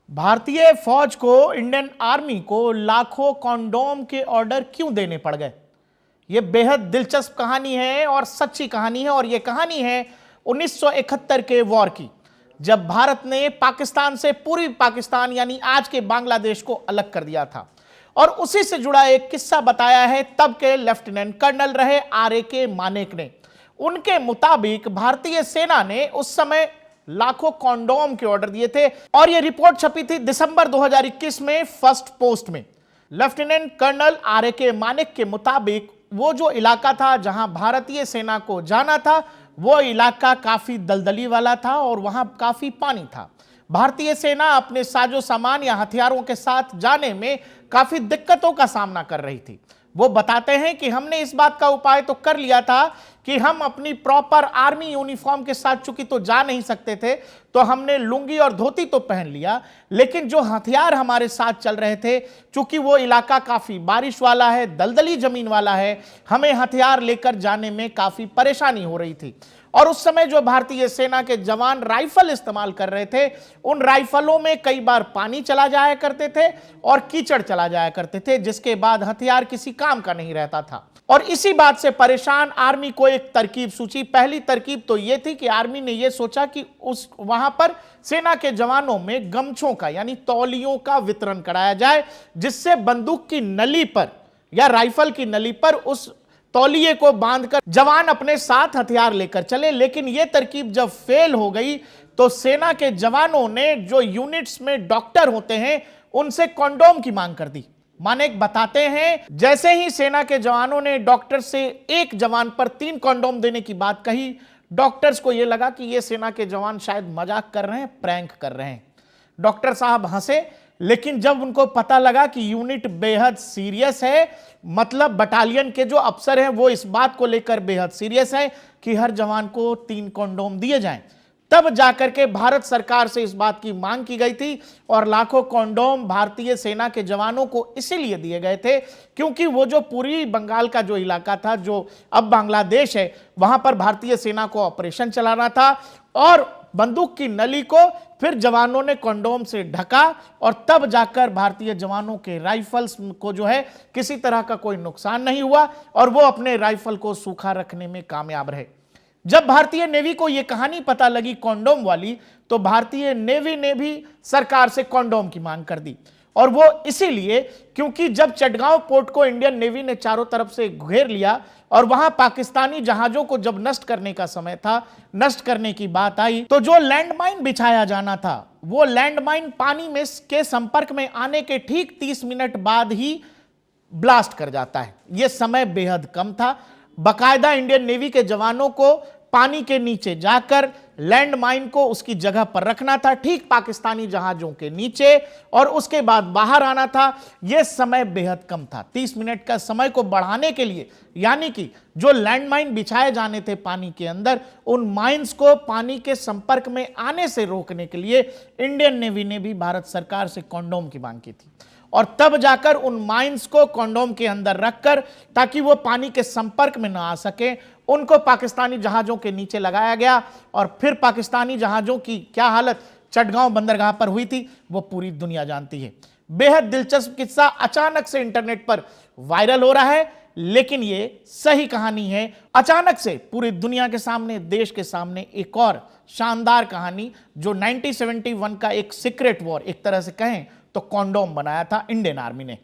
भारतीय फौज को, इंडियन आर्मी को लाखों कॉन्डोम के ऑर्डर क्यों देने पड़ गए? यह बेहद दिलचस्प कहानी है और सच्ची कहानी है। और यह कहानी है 1971 के वॉर की, जब भारत ने पाकिस्तान से, पूर्वी पाकिस्तान यानी आज के बांग्लादेश को अलग कर दिया था। और उसी से जुड़ा एक किस्सा बताया है तब के लेफ्टिनेंट कर्नल रहे R.A.K. मानेक ने। उनके मुताबिक भारतीय सेना ने उस समय लाखों कॉन्डोम के ऑर्डर दिए थे और यह रिपोर्ट छपी थी दिसंबर 2021 में फर्स्ट पोस्ट में। Lieutenant colonel R.A.K. मानेक के मुताबिक वो जो इलाका था जहां भारतीय सेना को जाना था, वो इलाका काफी दलदली वाला था और वहां काफी पानी था। भारतीय सेना अपने साजो सामान या हथियारों के साथ जाने में काफी दिक्कतों का सामना कर रही थी। वो बताते हैं कि हमने इस बात का उपाय तो कर लिया था कि हम अपनी प्रॉपर आर्मी यूनिफॉर्म के साथ चूंकि तो जा नहीं सकते थे, तो हमने लुंगी और धोती तो पहन लिया, लेकिन जो हथियार हमारे साथ चल रहे थे, चूंकि वो इलाका काफी बारिश वाला है, दलदली जमीन वाला है, हमें हथियार लेकर जाने में काफी परेशानी हो रही थी। और उस समय जो भारतीय सेना के जवान राइफल इस्तेमाल कर रहे थे, उन राइफलों में कई बार पानी चला जाया करते थे और कीचड़ चला जाया करते थे, जिसके बाद हथियार किसी काम का नहीं रहता था। और इसी बात से परेशान आर्मी को एक तरकीब सूझी। पहली तरकीब तो यह थी कि आर्मी ने यह सोचा कि वहां पर सेना के जवानों में गमछों का यानी तौलियों का वितरण कराया जाए, जिससे बंदूक की नली पर या राइफल की नली पर उस तौलिए को बांधकर जवान अपने साथ हथियार लेकर चले। लेकिन यह तरकीब जब फेल हो गई तो सेना के जवानों ने, जो यूनिट्स में डॉक्टर होते हैं, उनसे कॉन्डोम की मांग कर दी। मानेक बताते हैं, जैसे ही सेना के जवानों ने डॉक्टर से एक जवान पर 3 कॉन्डोम देने की बात कही, डॉक्टर्स को यह लगा कि यह सेना के जवान शायद मजाक कर रहे हैं, प्रैंक कर रहे हैं। डॉक्टर साहब हंसे, लेकिन जब उनको पता लगा कि यूनिट बेहद सीरियस है, मतलब बटालियन के जो अफसर हैं वो इस बात को लेकर बेहद सीरियस है कि हर जवान को 3 कॉन्डोम दिए जाएं, तब जाकर के भारत सरकार से इस बात की मांग की गई थी। और लाखों कॉन्डोम भारतीय सेना के जवानों को इसीलिए दिए गए थे क्योंकि वो जो पूर्वी बंगाल का जो इलाका था, जो अब बांग्लादेश है, वहां पर भारतीय सेना को ऑपरेशन चलाना था और बंदूक की नली को फिर जवानों ने कॉन्डोम से ढका और तब जाकर भारतीय जवानों के राइफल्स को जो है किसी तरह का कोई नुकसान नहीं हुआ और वो अपने राइफल को सूखा रखने में कामयाब रहे। जब भारतीय नेवी को यह कहानी पता लगी कॉन्डोम वाली, तो भारतीय नेवी ने भी सरकार से कॉन्डोम की मांग कर दी। और वो इसीलिए क्योंकि जब चटगांव पोर्ट को इंडियन नेवी ने चारों तरफ से घेर लिया और वहां पाकिस्तानी जहाजों को जब नष्ट करने का समय था, नष्ट करने की बात आई, तो जो लैंडमाइन बिछाया जाना था, वो लैंडमाइन पानी में के संपर्क में आने के ठीक 30 मिनट बाद ही ब्लास्ट कर जाता है। यह समय बेहद कम था। बाकायदा इंडियन नेवी के जवानों को पानी के नीचे जाकर लैंडमाइन को उसकी जगह पर रखना था, ठीक पाकिस्तानी जहाजों के नीचे, और उसके बाद बाहर आना था। यह समय बेहद कम था। 30 मिनट का समय को बढ़ाने के लिए, यानी कि जो लैंडमाइन बिछाए जाने थे पानी के अंदर, उन माइंस को पानी के संपर्क में आने से रोकने के लिए इंडियन नेवी ने भी भारत सरकार से कॉन्डोम की मांग की थी। और तब जाकर उन माइंस को कॉन्डोम के अंदर रखकर, ताकि वो पानी के संपर्क में ना आ सके, उनको पाकिस्तानी जहाजों के नीचे लगाया गया। और फिर पाकिस्तानी जहाजों की क्या हालत चटगांव बंदरगाह पर हुई थी, वो पूरी दुनिया जानती है। बेहद दिलचस्प किस्सा अचानक से इंटरनेट पर वायरल हो रहा है, लेकिन ये सही कहानी है। अचानक से पूरी दुनिया के सामने, देश के सामने एक और शानदार कहानी, जो 1971 का एक सीक्रेट वॉर, एक तरह से कहें तो कॉन्डोम बनाया था इंडियन आर्मी ने।